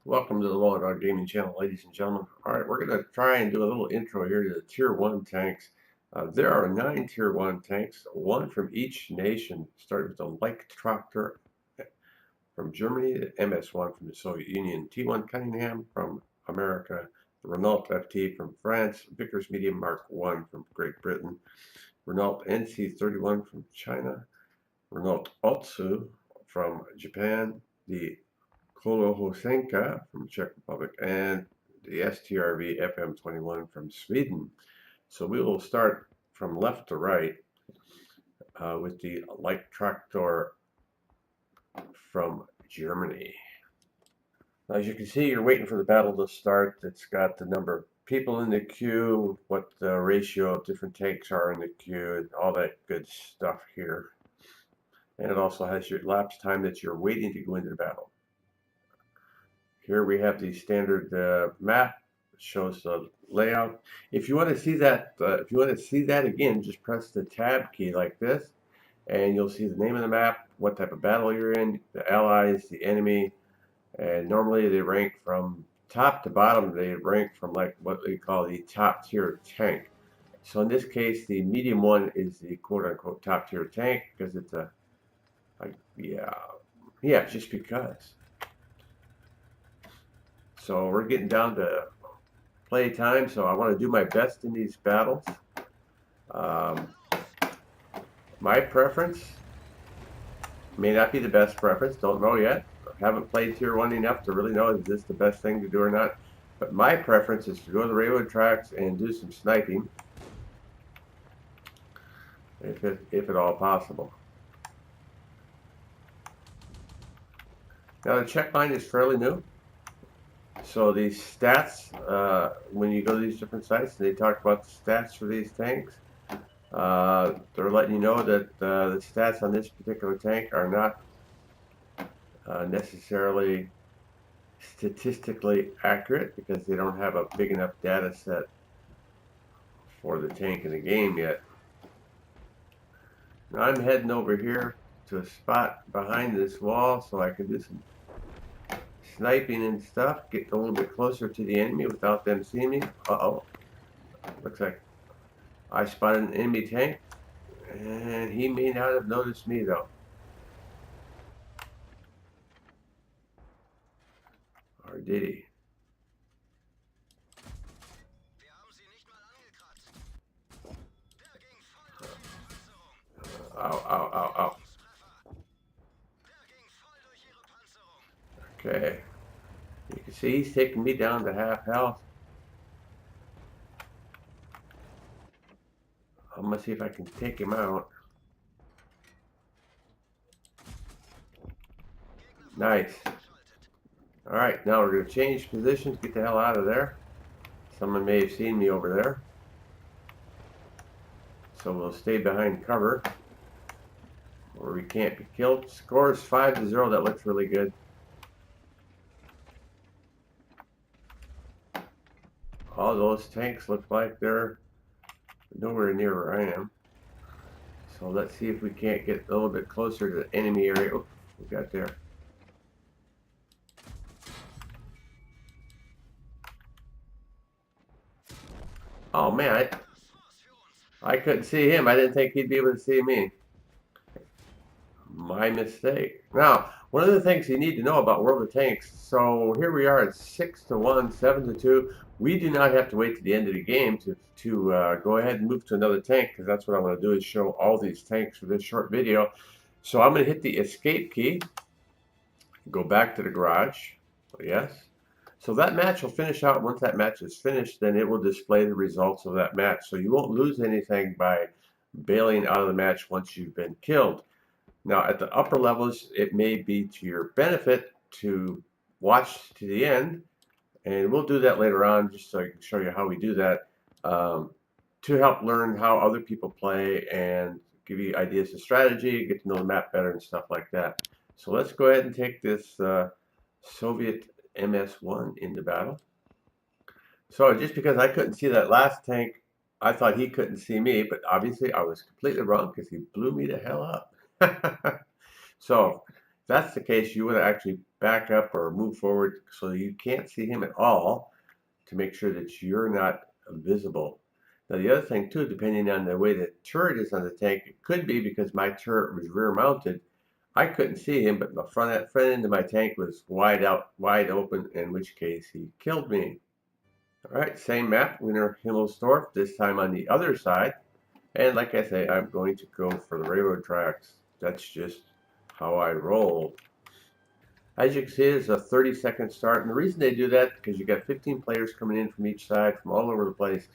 Welcome to the Wallerdog Gaming channel, ladies and gentlemen. All right, we're going to try and do a little intro here to the Tier 1 tanks. There are 9 Tier 1 tanks, one from each nation, starting with the Light Tractor from Germany, the MS-1 from the Soviet Union, T1 Cunningham from America, the Renault FT from France, Vickers Medium Mark 1 from Great Britain, Renault NC31 from China, Renault Otsu from Japan, the Kolohosenka from Czech Republic, and the STRV FM21 from Sweden. So we will start from left to right with the Light Tractor from Germany. Now, as you can see, you're waiting for the battle to start. It's got the number of people in the queue, what the ratio of different tanks are in the queue, all that good stuff here. And it also has your elapsed time that you're waiting to go into the battle. Here we have the standard map. It shows the layout. If you want to see that, again, just press the tab key like this, and you'll see the name of the map, what type of battle you're in, the allies, the enemy, and normally they rank from top to bottom. They rank from like what we call the top tier tank. So in this case, the medium one is the quote-unquote top tier tank because it's just because. So we're getting down to play time, so I want to do my best in these battles. My preference may not be the best preference, don't know yet. Haven't played Tier 1 enough to really know is this the best thing to do or not. But my preference is to go to the railroad tracks and do some sniping, if at all possible. Now the check line is fairly new. So these stats, when you go to these different sites, they talk about the stats for these tanks. They're letting you know that the stats on this particular tank are not necessarily statistically accurate because they don't have a big enough data set for the tank in the game yet. Now I'm heading over here to a spot behind this wall so I can do some sniping and stuff, get a little bit closer to the enemy without them seeing me. Uh-oh. Looks like I spotted an enemy tank, and he may not have noticed me though. Or did he? Ow, ow, ow, ow. Okay. You can see he's taking me down to half health. I'm gonna see if I can take him out. Nice. Alright, now we're gonna change positions, get the hell out of there. Someone may have seen me over there. So we'll stay behind cover where we can't be killed. Score is 5-0. That looks really good. All those tanks look like they're nowhere near where I am. So let's see if we can't get a little bit closer to the enemy area. Oh, we got there. Oh man, I couldn't see him. I didn't think he'd be able to see me. My mistake. Now, one of the things you need to know about World of Tanks, so here we are at 6-1, 7-2. We do not have to wait to the end of the game to go ahead and move to another tank, because that's what I want to do is show all these tanks for this short video. So I'm going to hit the escape key, go back to the garage, yes. So that match will finish out. Once that match is finished, then it will display the results of that match. So you won't lose anything by bailing out of the match once you've been killed. Now, at the upper levels, it may be to your benefit to watch to the end, and we'll do that later on just so I can show you how we do that to help learn how other people play and give you ideas of strategy, get to know the map better and stuff like that. So let's go ahead and take this Soviet MS-1 into battle. So just because I couldn't see that last tank, I thought he couldn't see me, but obviously I was completely wrong because he blew me the hell up. So if that's the case, you would have actually back up or move forward so you can't see him at all to make sure that you're not visible. Now the other thing too, depending on the way the turret is on the tank, it could be because my turret was rear mounted. I couldn't see him, but the front end of my tank was wide open, in which case he killed me. All right, same map, Winter Himmelsdorf, this time on the other side. And like I say, I'm going to go for the railroad tracks. That's just how I roll. As you can see, it's a 30-second start. And the reason they do that, because you got 15 players coming in from each side, from all over the place.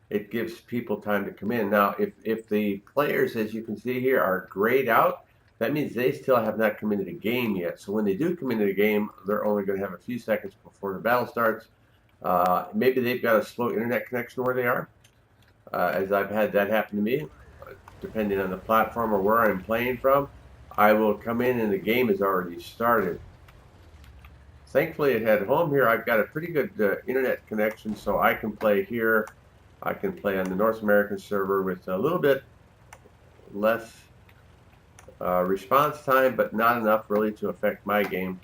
It gives people time to come in. Now, if the players, as you can see here, are grayed out, that means they still have not come into the game yet. So when they do come into the game, they're only going to have a few seconds before the battle starts. Maybe they've got a slow internet connection where they are, as I've had that happen to me. Depending on the platform or where I'm playing from, I will come in and the game has already started. Thankfully, at home here, I've got a pretty good internet connection, so I can play here. I can play on the North American server with a little bit less response time, but not enough really to affect my game.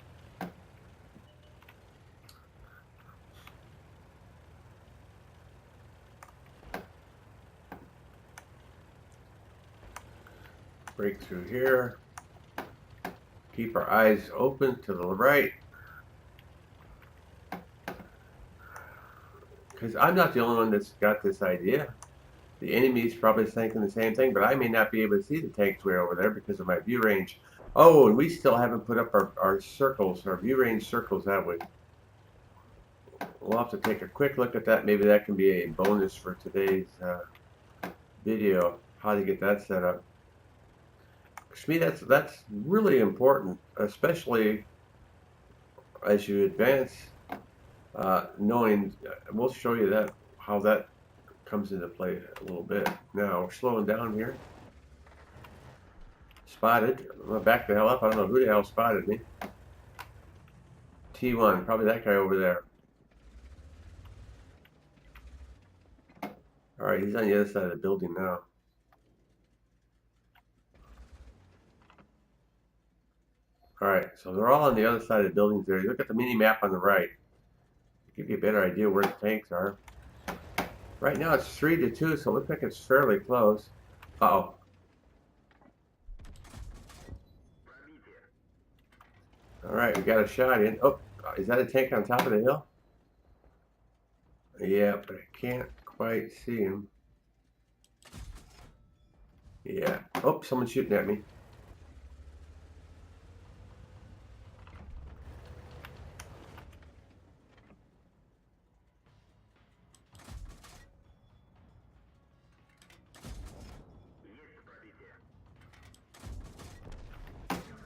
Break through here. Keep our eyes open to the right. Because I'm not the only one that's got this idea. The enemy's probably thinking the same thing, but I may not be able to see the tanks way over there because of my view range. Oh, and we still haven't put up our circles, our view range circles, have we? We'll have to take a quick look at that. Maybe that can be a bonus for today's video, how to get that set up. To me, that's really important, especially as you advance. Knowing, we'll show you that how that comes into play a little bit. Now we're slowing down here. Spotted. I'm gonna back the hell up. I don't know who the hell spotted me. T1, probably that guy over there. All right, he's on the other side of the building now. All right, so they're all on the other side of the buildings there. You look at the mini map on the right. Give you a better idea where the tanks are. Right now it's 3-2, so it looks like it's fairly close. Uh-oh. All right, we got a shot in. Oh, is that a tank on top of the hill? Yeah, but I can't quite see him. Yeah. Oh, someone's shooting at me.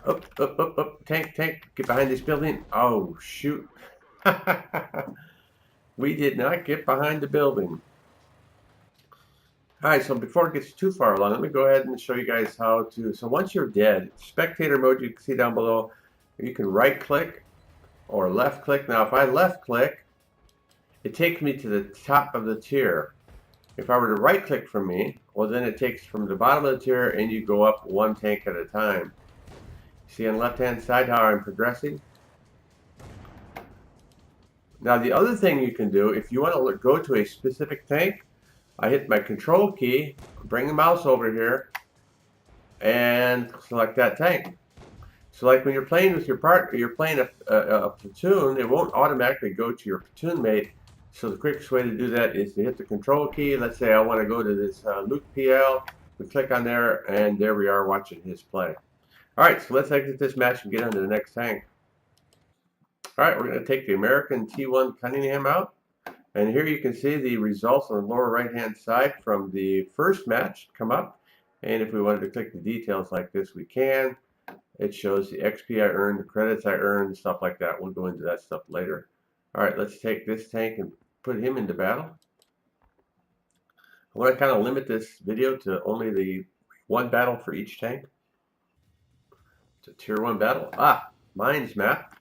Up. Tank, get behind this building. Oh, shoot. We did not get behind the building. All right, so before it gets too far along, let me go ahead and show you guys how to. So once you're dead, spectator mode, you can see down below, you can right click or left click. Now, if I left click, it takes me to the top of the tier. If I were to right click from me, well, then it takes from the bottom of the tier and you go up one tank at a time. See on the left-hand side how I'm progressing? Now the other thing you can do, if you want to go to a specific tank, I hit my control key, bring the mouse over here, and select that tank. So like when you're playing with your partner, you're playing a platoon, it won't automatically go to your platoon mate. So the quickest way to do that is to hit the control key. Let's say I want to go to this Luke PL. We click on there, and there we are watching his play. All right, so let's exit this match and get on to the next tank. All right, we're going to take the American T1 Cunningham out. And here you can see the results on the lower right-hand side from the first match come up. And if we wanted to click the details like this, we can. It shows the XP I earned, the credits I earned, stuff like that. We'll go into that stuff later. All right, let's take this tank and put him into battle. I want to kind of limit this video to only the one battle for each tank. It's a tier 1 battle. Mines map.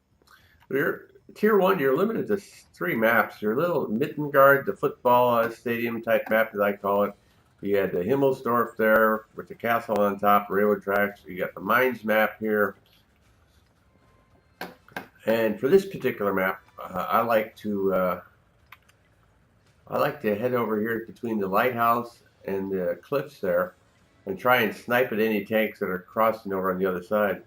Tier 1, you're limited to 3 maps. Your little Mittengard, the football stadium type map, as I call it. You had the Himmelsdorf there with the castle on top, railroad tracks. You got the mines map here. And for this particular map, I like to head over here between the lighthouse and the cliffs there, and try and snipe at any tanks that are crossing over on the other side.